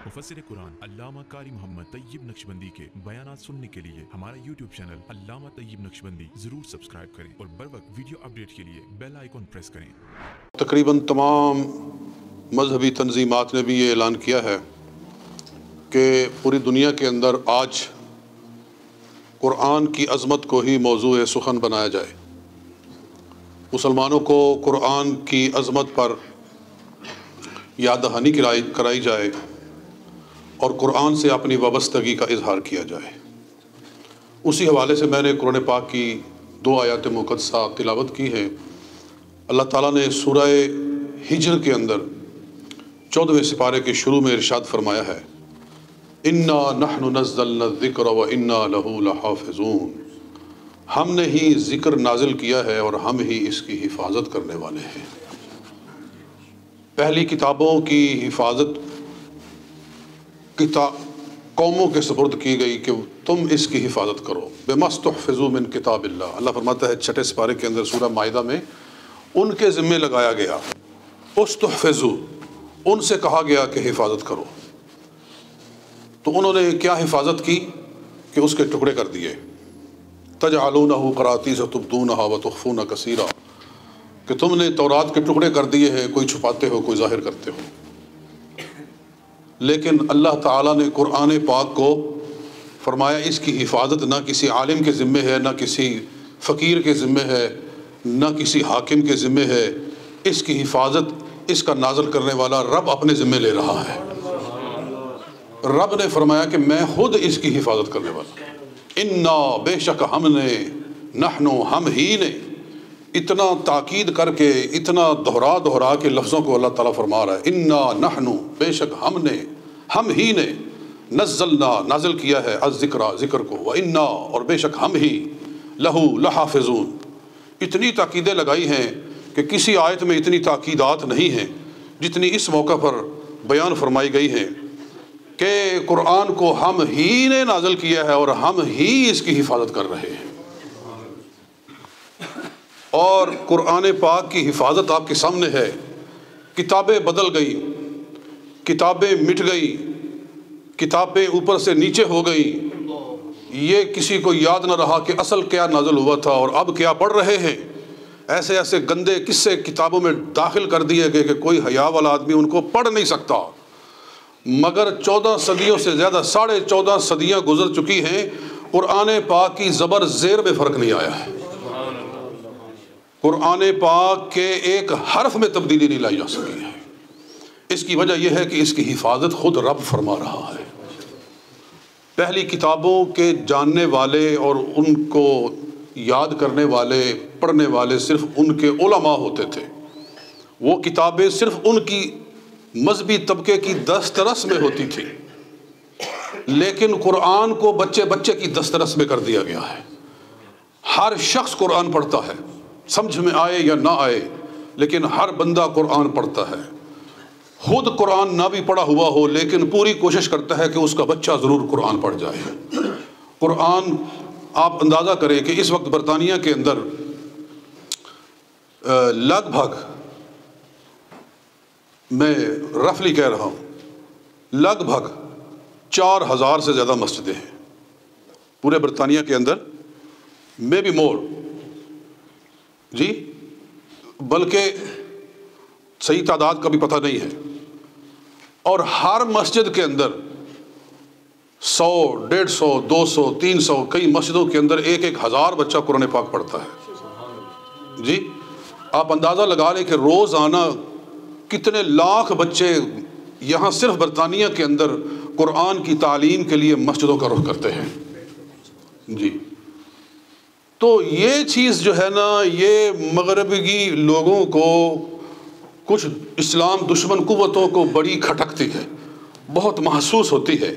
مفسر قرآن علامہ قاری محمد طیب نقشبندی کے بیانات سننے کے لیے ہمارا یوٹیوب چینل علامہ طیب نقشبندی ضرور سبسکرائب کریں اور بر وقت ویڈیو اپڈیٹ کے لیے بیل آئیکن پریس کریں۔ تقریباً تمام مذہبی تنظیمات نے بھی یہ اعلان کیا ہے کہ پوری دنیا کے اندر آج قرآن کی عظمت کو ہی موضوع سخن بنایا جائے، مسلمانوں کو قرآن کی عظمت پر یاد دہانی کرائی جائے اور قرآن سے اپنی وابستگی کا اظہار کیا جائے۔ اسی حوالے سے میں نے قرآن پاک کی 2 آیات مقدسہ تلاوت کی ہیں۔ اللہ تعالیٰ نے سورہ ہجر کے اندر 14ویں سپارے کے شروع میں ارشاد فرمایا ہے، اِنَّا نَحْنُ نَزَّلْنَا الذِّكْرَ وَإِنَّا لَهُ لَحَافِظُونَ، ہم نے ہی ذکر نازل کیا ہے اور ہم ہی اس کی حفاظت کرنے والے ہیں۔ پہلی کتابوں کی حفاظت قوموں کے سپرد کی گئی کہ تم اس کی حفاظت کرو، بِمَا اسْتُحْفِظُوا مِن کتاب اللہ۔ اللہ فرماتا ہے 6 سپارے کے اندر سورہ مائدہ میں ان کے ذمے لگایا گیا، استحفظوا، ان سے کہا گیا کہ حفاظت کرو۔ تو انہوں نے کیا حفاظت کی کہ اس کے ٹکڑے کر دیے، تجعلونہ قراطیس تبدونہا وتخفون کثیرا، کہ تم نے تورات کے ٹکڑے کر دیے ہیں، کوئی چھپاتے ہو کوئی ظاہر کرتے ہو۔ لیکن اللہ تعالیٰ نے قرآن پاک کو فرمایا اس کی حفاظت نہ کسی عالم کے ذمے ہے، نہ کسی فقیر کے ذمے ہے، نہ کسی حاکم کے ذمے ہے، اس کی حفاظت اس کا نازل کرنے والا رب اپنے ذمے لے رہا ہے۔ رب نے فرمایا کہ میں خود اس کی حفاظت کرنے والا، انا، بے شک ہم نے، نحنو، ہم ہی نے، اتنا تاکید کر کے اتنا دہرا کے لفظوں کو اللہ تعالیٰ فرما رہا ہے، انا نحنو، بے شک ہم نے، ہم ہی نے، نزلنا، نازل کیا ہے، الذکر، ذکر کو، وانا، اور بے شک ہم ہی، لہو، لحافظون۔ اتنی تاکیدیں لگائی ہیں کہ کسی آیت میں اتنی تاکیدات نہیں ہیں جتنی اس موقع پر بیان فرمائی گئی ہیں کہ قرآن کو ہم ہی نے نازل کیا ہے اور ہم ہی اس کی حفاظت کر رہے ہیں۔ اور قرآن پاک کی حفاظت آپ کے سامنے ہے۔ کتابیں بدل گئی، کتابیں مٹ گئی، کتابیں اوپر سے نیچے ہو گئی، یہ کسی کو یاد نہ رہا کہ اصل کیا نازل ہوا تھا اور اب کیا پڑھ رہے ہیں۔ ایسے ایسے گندے قصے کتابوں میں داخل کر دیے گئے کہ کوئی حیا والا آدمی ان کو پڑھ نہیں سکتا۔ مگر 14 صدیوں سے زیادہ، 14.5 صدیاں گزر چکی ہیں، قرآن پاک کی زبر زیر میں فرق نہیں آیا ہے۔ قرآن پاک کے ایک حرف میں تبدیلی نہیں لائی جا سکی ہے۔ اس کی وجہ یہ ہے کہ اس کی حفاظت خود رب فرما رہا ہے۔ پہلی کتابوں کے جاننے والے اور ان کو یاد کرنے والے، پڑھنے والے صرف ان کے علماء ہوتے تھے۔ وہ کتابیں صرف ان کی مذہبی طبقے کی دسترس میں ہوتی تھی، لیکن قرآن کو بچے بچے کی دسترس میں کر دیا گیا ہے۔ ہر شخص قرآن پڑھتا ہے، سمجھ میں آئے یا نہ آئے، لیکن ہر بندہ قرآن پڑھتا ہے۔ خود قرآن نہ بھی پڑھا ہوا ہو لیکن پوری کوشش کرتا ہے کہ اس کا بچہ ضرور قرآن پڑھ جائے۔ قرآن، آپ اندازہ کریں کہ اس وقت برطانیہ کے اندر لگ بھگ، میں رفلی کہہ رہا ہوں، لگ بھگ 4000 سے زیادہ مسجدیں ہیں پورے برطانیہ کے اندر، میں بھی مور، جی، بلکہ صحیح تعداد کا بھی پتہ نہیں ہے۔ اور ہر مسجد کے اندر 100، 150، 200، 300، کئی مسجدوں کے اندر 1000 بچہ قرآن پاک پڑھتا ہے۔ جی، آپ اندازہ لگا لیں کہ روزانہ کتنے لاکھ بچے یہاں صرف برطانیہ کے اندر قرآن کی تعلیم کے لیے مسجدوں کا رخ کرتے ہیں۔ جی، تو یہ چیز جو ہے نا، یہ مغربی لوگوں کو، کچھ اسلام دشمن قوتوں کو بڑی کھٹکتی ہے، بہت محسوس ہوتی ہے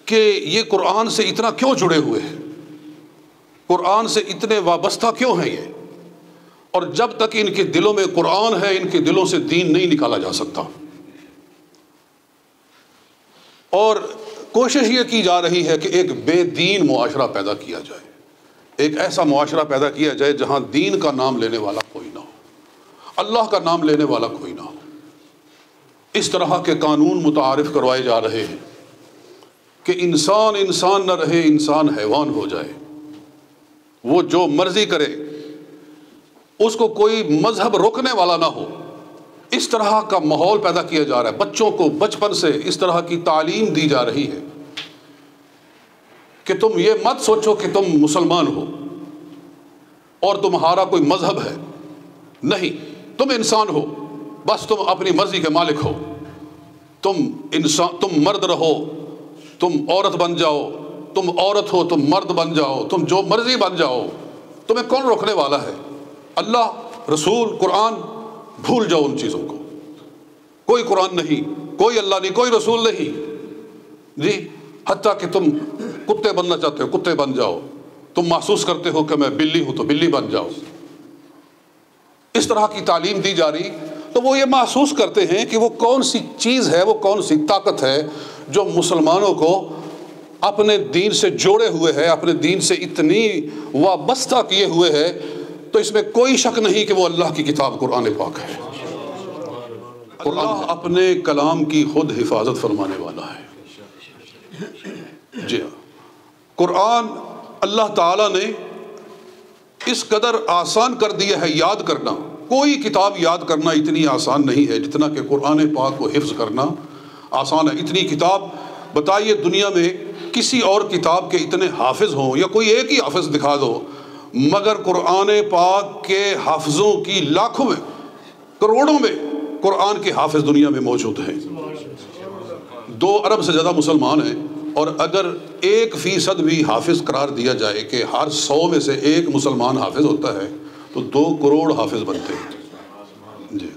کہ یہ قرآن سے اتنا کیوں جڑے ہوئے ہیں، قرآن سے اتنے وابستہ کیوں ہیں یہ، اور جب تک ان کے دلوں میں قرآن ہے ان کے دلوں سے دین نہیں نکالا جا سکتا۔ اور کوشش یہ کی جا رہی ہے کہ ایک بے دین معاشرہ پیدا کیا جائے، ایک ایسا معاشرہ پیدا کیا جائے جہاں دین کا نام لینے والا کوئی نہ ہو، اللہ کا نام لینے والا کوئی نہ ہو۔ اس طرح کے قانون متعارف کروائے جا رہے ہیں کہ انسان انسان نہ رہے، انسان حیوان ہو جائے، وہ جو مرضی کرے، اس کو کوئی مذہب روکنے والا نہ ہو۔ اس طرح کا ماحول پیدا کیا جا رہا ہے، بچوں کو بچپن سے اس طرح کی تعلیم دی جا رہی ہے کہ تم یہ مت سوچو کہ تم مسلمان ہو اور تمہارا کوئی مذہب ہے، نہیں، تم انسان ہو، بس تم اپنی مرضی کے مالک ہو، تم مرد رہو، تم عورت بن جاؤ، تم عورت ہو تم مرد بن جاؤ، تم جو مرضی بن جاؤ، تمہیں کون روکنے والا ہے؟ اللہ، رسول، قرآن، بھول جاؤ ان چیزوں کو۔ کوئی قرآن نہیں، کوئی اللہ نہیں، کوئی رسول نہیں جی۔ حتیٰ کہ تم کتے بننا چاہتے ہو کتے بن جاؤ، تم محسوس کرتے ہو کہ میں بلی ہوں تو بلی بن جاؤ۔ اس طرح کی تعلیم دی جا رہی تو وہ یہ محسوس کرتے ہیں کہ وہ کون سی چیز ہے، وہ کون سی طاقت ہے جو مسلمانوں کو اپنے دین سے جوڑے ہوئے ہے، اپنے دین سے اتنی وابستہ کیے ہوئے ہے۔ تو اس میں کوئی شک نہیں کہ وہ اللہ کی کتاب قرآن پاک ہے۔ اللہ اپنے کلام کی خود حفاظت فرمانے والا ہے۔ جی ہاں، قرآن اللہ تعالیٰ نے اس قدر آسان کر دیا ہے یاد کرنا۔ کوئی کتاب یاد کرنا اتنی آسان نہیں ہے جتنا کہ قرآن پاک کو حفظ کرنا آسان ہے۔ اتنی کتاب بتائیے دنیا میں کسی اور کتاب کے اتنے حافظ ہوں، یا کوئی ایک ہی حافظ دکھا دو، مگر قرآن پاک کے حافظوں کی لاکھوں میں، کروڑوں میں قرآن کے حافظ دنیا میں موجود ہیں۔ 2 ارب سے زیادہ مسلمان ہیں، اور اگر 1% بھی حافظ قرار دیا جائے کہ ہر 100 میں سے 1 مسلمان حافظ ہوتا ہے تو 2 کروڑ حافظ بنتے ہیں جی۔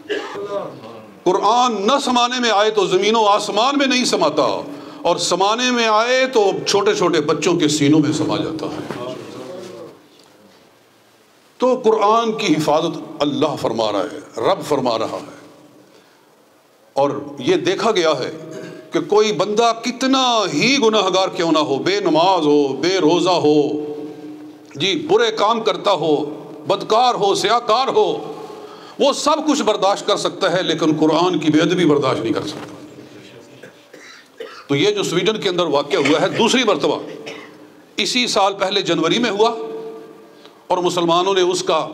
قرآن نہ سمانے میں آئے تو زمین و آسمان میں نہیں سماتا، اور سمانے میں آئے تو چھوٹے چھوٹے بچوں کے سینوں میں سما جاتا ہے۔ تو قرآن کی حفاظت اللہ فرما رہا ہے، رب فرما رہا ہے۔ اور یہ دیکھا گیا ہے کہ کوئی بندہ کتنا ہی گناہگار کیوں نہ ہو، بے نماز ہو، بے روزہ ہو جی، برے کام کرتا ہو، بدکار ہو، سیاکار ہو، وہ سب کچھ برداشت کر سکتا ہے، لیکن قرآن کی بے ادبی برداشت نہیں کر سکتا۔ تو یہ جو سویڈن کے اندر واقعہ ہوا ہے 2ری مرتبہ، اسی سال پہلے جنوری میں ہوا، اور مسلمانوں نے اس کا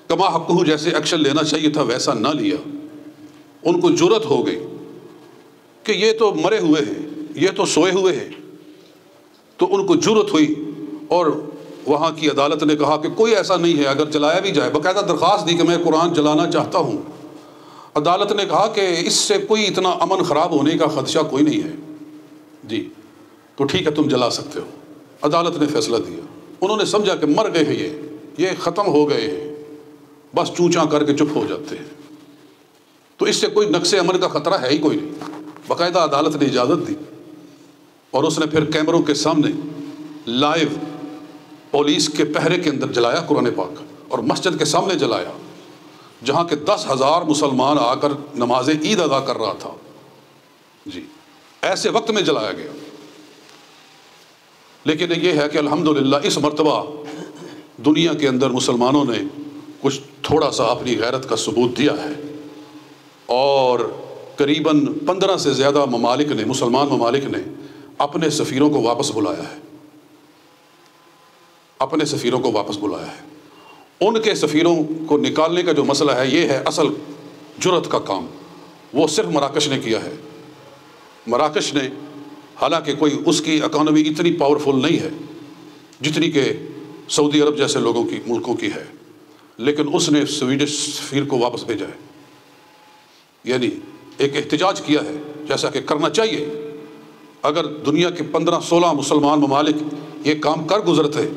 کما حقہ جیسے ایکشن لینا چاہیے تھا ویسا نہ لیا۔ ان کو جرأت ہو گئی کہ یہ تو مرے ہوئے ہیں، یہ تو سوئے ہوئے ہیں۔ تو ان کو جرأت ہوئی، اور وہاں کی عدالت نے کہا کہ کوئی ایسا نہیں ہے، اگر جلایا بھی جائے، باقاعدہ درخواست دی کہ میں قرآن جلانا چاہتا ہوں۔ عدالت نے کہا کہ اس سے کوئی اتنا امن خراب ہونے کا خدشہ کوئی نہیں ہے جی، تو ٹھیک ہے تم جلا سکتے ہو۔ عدالت نے فیصلہ دیا، انہوں نے سمجھا کہ مر گئے ہیں، یہ ختم ہو گئے ہیں، بس چونچاں کر کے چپ ہو جاتے ہیں، تو اس سے کوئی نقص امن کا خطرہ ہے ہی کوئی نہیں۔ باقاعدہ عدالت نے اجازت دی، اور اس نے پھر کیمروں کے سامنے لائیو پولیس کے پہرے کے اندر جلایا قرآن پاک، اور مسجد کے سامنے جلایا جہاں کہ 10,000 مسلمان آ کر نماز عید ادا کر رہا تھا جی، ایسے وقت میں جلایا گیا۔ لیکن یہ ہے کہ الحمدللہ اس مرتبہ دنیا کے اندر مسلمانوں نے کچھ تھوڑا سا اپنی غیرت کا ثبوت دیا ہے، اور قریباً 15 سے زیادہ ممالک نے، مسلمان ممالک نے اپنے سفیروں کو واپس بلایا ہے، اپنے سفیروں کو واپس بلایا ہے۔ ان کے سفیروں کو نکالنے کا جو مسئلہ ہے، یہ ہے اصل جرأت کا کام، وہ صرف مراکش نے کیا ہے۔ مراکش نے، حالانکہ کوئی اس کی اکانومی اتنی پاورفل نہیں ہے جتنی کہ سعودی عرب جیسے لوگوں کی ملکوں کی ہے، لیکن اس نے سویڈش سفیر کو واپس بھیجا ہے، یعنی ایک احتجاج کیا ہے، جیسا کہ کرنا چاہیے۔ اگر دنیا کے 15-16 مسلمان ممالک یہ کام کر گزرتے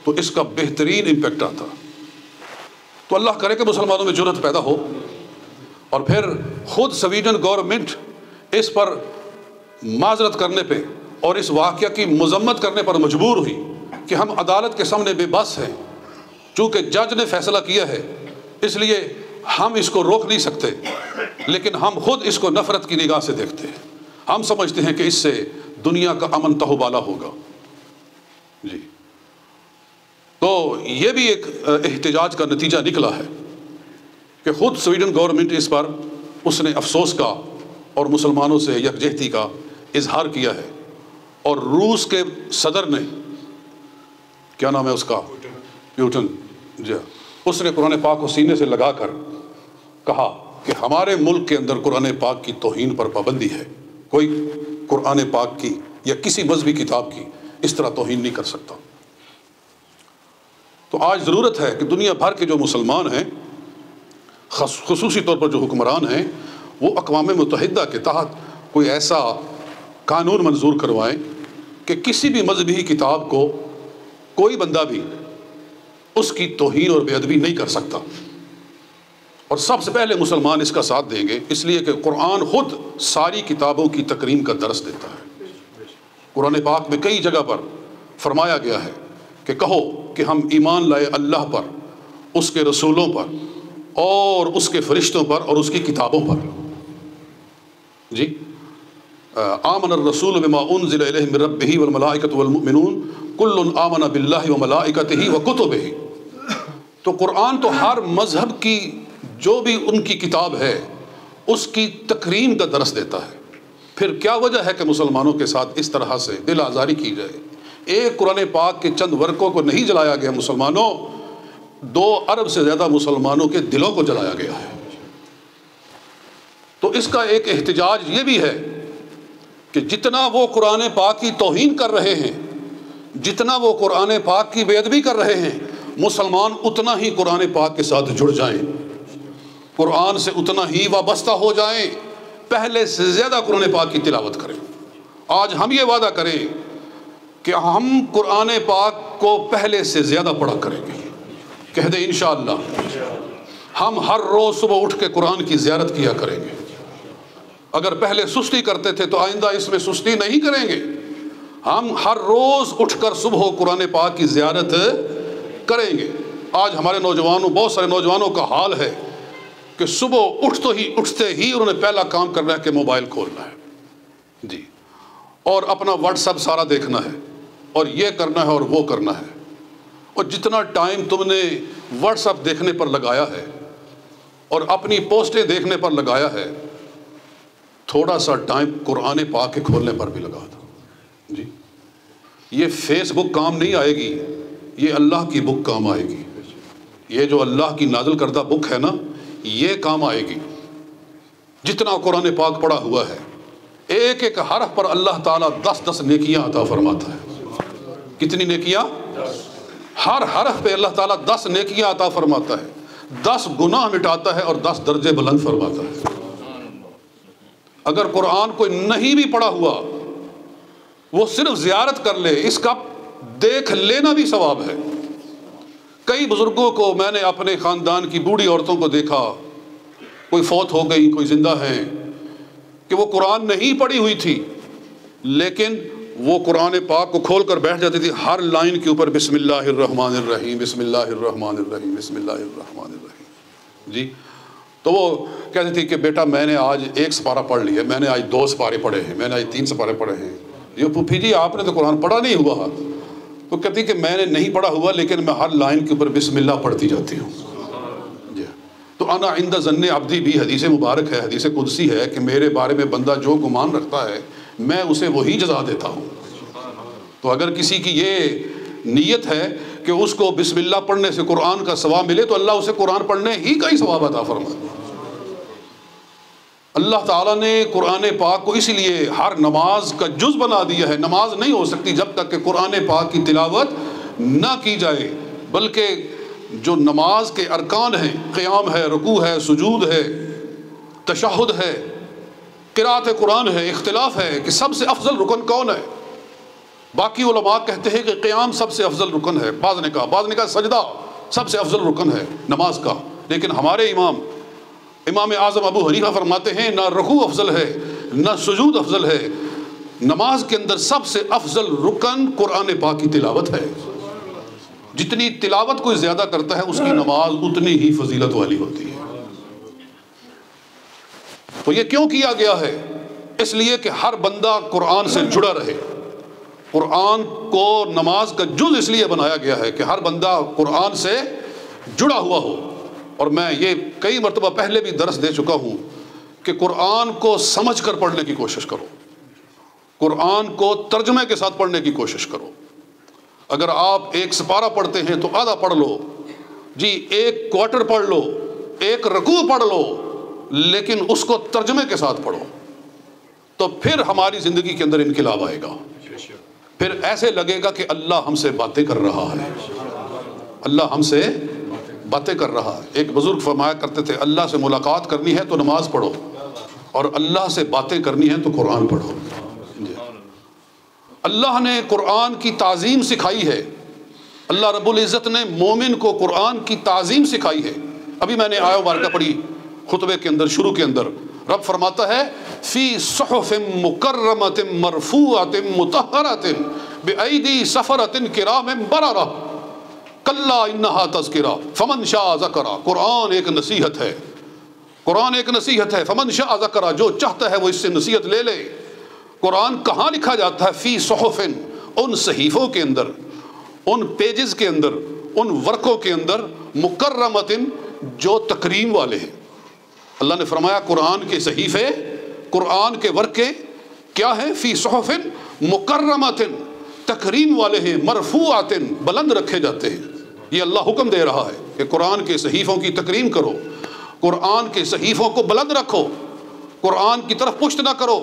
تو اس کا بہترین امپیکٹ آتا۔ تو اللہ کرے کہ مسلمانوں میں جرأت پیدا ہو، اور پھر خود سویڈن گورنمنٹ اس پر معذرت کرنے پہ اور اس واقعہ کی مذمت کرنے پر مجبور ہوئی کہ ہم عدالت کے سامنے بے بس ہیں، چونکہ جج نے فیصلہ کیا ہے اس لیے ہم اس کو روک نہیں سکتے، لیکن ہم خود اس کو نفرت کی نگاہ سے دیکھتے ہیں۔ ہم سمجھتے ہیں کہ اس سے دنیا کا امن تہوبالا ہوگا جی۔ تو یہ بھی ایک احتجاج کا نتیجہ نکلا ہے کہ خود سویڈن گورنمنٹ اس پر اس نے افسوس کا اور مسلمانوں سے یکجہتی کا اظہار کیا ہے، اور روس کے صدر نے، کیا نام ہے اس کا، پیوٹن، جی، اس نے قرآن پاک کو سینے سے لگا کر کہا کہ ہمارے ملک کے اندر قرآن پاک کی توہین پر پابندی ہے، کوئی قرآن پاک کی یا کسی مذہبی کتاب کی اس طرح توہین نہیں کر سکتا۔ تو آج ضرورت ہے کہ دنیا بھر کے جو مسلمان ہیں، خصوصی طور پر جو حکمران ہیں، وہ اقوام متحدہ کے تحت کوئی ایسا قانون منظور کروائیں کہ کسی بھی مذہبی کتاب کو کوئی بندہ بھی اس کی توہین اور بے ادبی نہیں کر سکتا۔ اور سب سے پہلے مسلمان اس کا ساتھ دیں گے، اس لیے کہ قرآن خود ساری کتابوں کی تکریم کا درس دیتا ہے۔ قرآن پاک میں کئی جگہ پر فرمایا گیا ہے کہ کہو کہ ہم ایمان لائے اللہ پر، اس کے رسولوں پر، اور اس کے فرشتوں پر، اور اس کی کتابوں پر۔ جی، آمن الرسول بما انزل الیہ من ربہ والملائکۃ والمؤمنون کل آمن باللہ وملائکتہ وکتبہ۔ تو قرآن تو ہر مذہب کی جو بھی ان کی کتاب ہے اس کی تکریم کا درس دیتا ہے۔ پھر کیا وجہ ہے کہ مسلمانوں کے ساتھ اس طرح سے دل آزاری کی جائے؟ ایک قرآن پاک کے چند ورقوں کو نہیں جلایا گیا مسلمانوں، 2 ارب سے زیادہ مسلمانوں کے دلوں کو جلایا گیا ہے۔ تو اس کا ایک احتجاج یہ بھی ہے کہ جتنا وہ قرآن پاک کی توہین کر رہے ہیں، جتنا وہ قرآن پاک کی بے ادبی کر رہے ہیں، مسلمان اتنا ہی قرآن پاک کے ساتھ جڑ جائیں، قرآن سے اتنا ہی وابستہ ہو جائیں، پہلے سے زیادہ قرآن پاک کی تلاوت کریں۔ آج ہم یہ وعدہ کریں کہ ہم قرآن پاک کو پہلے سے زیادہ پڑھا کریں گے، کہہ دیں انشاءاللہ ہم ہر روز صبح اٹھ کے قرآن کی زیارت کیا کریں گے۔ اگر پہلے سستی کرتے تھے تو آئندہ اس میں سستی نہیں کریں گے، ہم ہر روز اٹھ کر صبح قرآن پاک کی زیارت کریں گے۔ آج ہمارے نوجوانوں، بہت سارے نوجوانوں کا حال ہے کہ صبح اٹھتے ہی انہوں نے پہلا کام کرنا ہے کہ موبائل کھولنا ہے، جی، اور اپنا واٹس ایپ سارا دیکھنا ہے، اور یہ کرنا ہے اور وہ کرنا ہے۔ اور جتنا ٹائم تم نے واٹس ایپ دیکھنے پر لگایا ہے اور اپنی پوسٹیں دیکھنے پر لگایا ہے، تھوڑا سا ٹائم قرآن پاک کے کھولنے پر بھی لگا دو۔ جی، یہ فیس بک کام نہیں آئے گی، یہ اللہ کی بک کام آئے گی۔ یہ جو اللہ کی نازل کردہ بک ہے نا، یہ کام آئے گی۔ جتنا قرآن پاک پڑھا ہوا ہے، ایک ایک حرف پر اللہ تعالیٰ 10 نیکیاں عطا فرماتا ہے۔ کتنی نیکیاں؟ ہر حرف پہ اللہ تعالیٰ 10 نیکیاں عطا فرماتا ہے، 10 گناہ مٹاتا ہے اور 10 درجے بلند فرماتا ہے۔ اگر قرآن کوئی نہیں بھی پڑھا ہوا، وہ صرف زیارت کر لے، اس کا دیکھ لینا بھی ثواب ہے۔ کئی بزرگوں کو میں نے اپنے خاندان کی بوڑھی عورتوں کو دیکھا، کوئی فوت ہو گئی، کوئی زندہ ہیں، کہ وہ قرآن نہیں پڑھی ہوئی تھی، لیکن وہ قرآن پاک کو کھول کر بیٹھ جاتی تھی، ہر لائن کے اوپر بسم اللہ الرحمن الرحیم، بسم اللہ الرحمن الرحیم، بسم اللہ الرحمن الرحیم۔ جی، تو وہ کہتی تھی کہ بیٹا میں نے آج 1 سپارہ پڑھ لیا، میں نے آج 2 سپارے پڑھے ہیں، میں نے آج 3 سپارے پڑھے ہیں۔ یہ پھوپھی جی آپ نے تو قرآن پڑھا نہیں ہوا۔ تو کہتی کہ میں نے نہیں پڑھا ہوا، لیکن میں ہر لائن کے اوپر بسم اللہ پڑھتی جاتی ہوں۔ جی، تو انا عند ظن عبدی بھی حدیث مبارک ہے، حدیث قدسی ہے کہ میرے بارے میں بندہ جو گمان رکھتا ہے میں اسے وہی جزا دیتا ہوں۔ تو اگر کسی کی یہ نیت ہے کہ اس کو بسم اللہ پڑھنے سے قرآن کا ثواب ملے، تو اللہ اسے قرآن پڑھنے ہی کا ہی ثواب عطا فرمائے۔ اللہ تعالیٰ نے قرآن پاک کو اسی لیے ہر نماز کا جز بنا دیا ہے۔ نماز نہیں ہو سکتی جب تک کہ قرآن پاک کی تلاوت نہ کی جائے، بلکہ جو نماز کے ارکان ہیں، قیام ہے، رکوع ہے، سجود ہے، تشہد ہے، قرأت قرآن ہے، اختلاف ہے کہ سب سے افضل رکن کون ہے۔ باقی علماء کہتے ہیں کہ قیام سب سے افضل رکن ہے، بعض نے کہا سجدہ سب سے افضل رکن ہے نماز کا، لیکن ہمارے امام اعظم ابو حنیفہ فرماتے ہیں نہ رکوع افضل ہے نہ سجود افضل ہے، نماز کے اندر سب سے افضل رکن قرآن پاک کی تلاوت ہے۔ جتنی تلاوت کوئی زیادہ کرتا ہے اس کی نماز اتنی ہی فضیلت والی ہوتی ہے۔ تو یہ کیوں کیا گیا ہے؟ اس لیے کہ ہر بندہ قرآن سے جڑا رہے۔ قرآن کو نماز کا جز اس لیے بنایا گیا ہے کہ ہر بندہ قرآن سے جڑا ہوا ہو۔ اور میں یہ کئی مرتبہ پہلے بھی درس دے چکا ہوں کہ قرآن کو سمجھ کر پڑھنے کی کوشش کرو، قرآن کو ترجمے کے ساتھ پڑھنے کی کوشش کرو۔ اگر آپ ایک سپارہ پڑھتے ہیں تو آدھا پڑھ لو جی، ایک کوارٹر پڑھ لو، ایک رکوع پڑھ لو، لیکن اس کو ترجمے کے ساتھ پڑھو، تو پھر ہماری زندگی کے اندر انقلاب آئے گا۔ پھر ایسے لگے گا کہ اللہ ہم سے باتیں کر رہا ہے، اللہ ہم سے باتیں کر رہا ہے۔ ایک بزرگ فرمایا کرتے تھے، اللہ سے ملاقات کرنی ہے تو نماز پڑھو، اور اللہ سے باتیں کرنی ہے تو قرآن پڑھو۔ اللہ نے قرآن کی تعظیم سکھائی ہے، اللہ رب العزت نے مومن کو قرآن کی تعظیم سکھائی ہے۔ ابھی میں نے آیہ مبارکہ پڑھی خطبے کے اندر، شروع کے اندر، رب فرماتا ہے فی صحف مکرمۃ مرفوعۃ مطہرۃ بأیدی سفرۃ کرام بررہ کلا انہا تذکرہ فمن شاء ذکرہ۔ قرآن ایک نصیحت ہے، قرآن ایک نصیحت ہے، فمن شاء ذکرہ، جو چاہتا ہے وہ اس سے نصیحت لے لے۔ قرآن کہاں لکھا جاتا ہے؟ فی صحف، ان صحیفوں کے اندر، ان پیجز کے اندر، ان ورقوں کے اندر، مکرمۃ، جو تکریم والے ہیں۔ اللہ نے فرمایا قرآن کے صحیفے، قرآن کے ورقے کیا ہیں؟ فی صحف مکرمۃ، تکریم والے ہیں، مرفوعۃ، بلند رکھے جاتے ہیں۔ یہ اللہ حکم دے رہا ہے کہ قرآن کے صحیفوں کی تکریم کرو، قرآن کے صحیفوں کو بلند رکھو، قرآن کی طرف پشت نہ کرو۔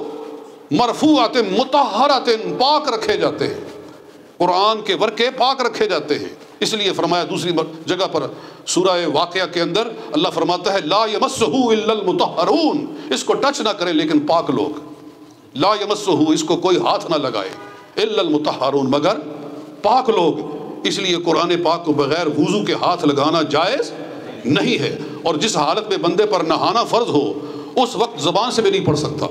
مرفوعۃ مطہرۃ، پاک رکھے جاتے ہیں، قرآن کے ورقے پاک رکھے جاتے ہیں۔ اس لیے فرمایا دوسری جگہ پر سورہ واقعہ کے اندر اللہ فرماتا ہے لا یمسہ الا المطہرون، اس کو ٹچ نہ کریں لیکن پاک لوگ، لا یمسہ، اس کو کوئی ہاتھ نہ لگائے، الا المطہرون، مگر پاک لوگ۔ اس لیے قرآن پاک کو بغیر وضو کے ہاتھ لگانا جائز نہیں ہے، اور جس حالت میں بندے پر نہانا فرض ہو اس وقت زبان سے بھی نہیں پڑھ سکتا،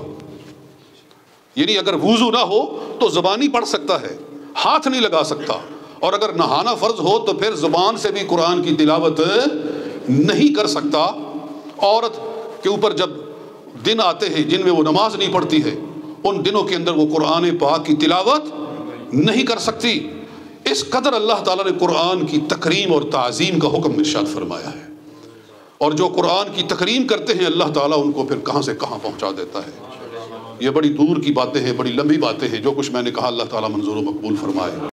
یعنی اگر وضو نہ ہو تو زبانی پڑھ سکتا ہے، ہاتھ نہیں لگا سکتا، اور اگر نہانا فرض ہو تو پھر زبان سے بھی قرآن کی تلاوت نہیں کر سکتا۔ عورت کے اوپر جب دن آتے ہیں جن میں وہ نماز نہیں پڑھتی ہے، ان دنوں کے اندر وہ قرآن پاک کی تلاوت نہیں کر سکتی۔ اس قدر اللہ تعالیٰ نے قرآن کی تکریم اور تعظیم کا حکم ارشاد فرمایا ہے، اور جو قرآن کی تکریم کرتے ہیں اللہ تعالیٰ ان کو پھر کہاں سے کہاں پہنچا دیتا ہے۔ یہ بڑی دور کی باتیں ہیں، بڑی لمبی باتیں ہیں، جو کچھ میں نے کہا اللہ تعالیٰ منظور و مقبول فرمائے۔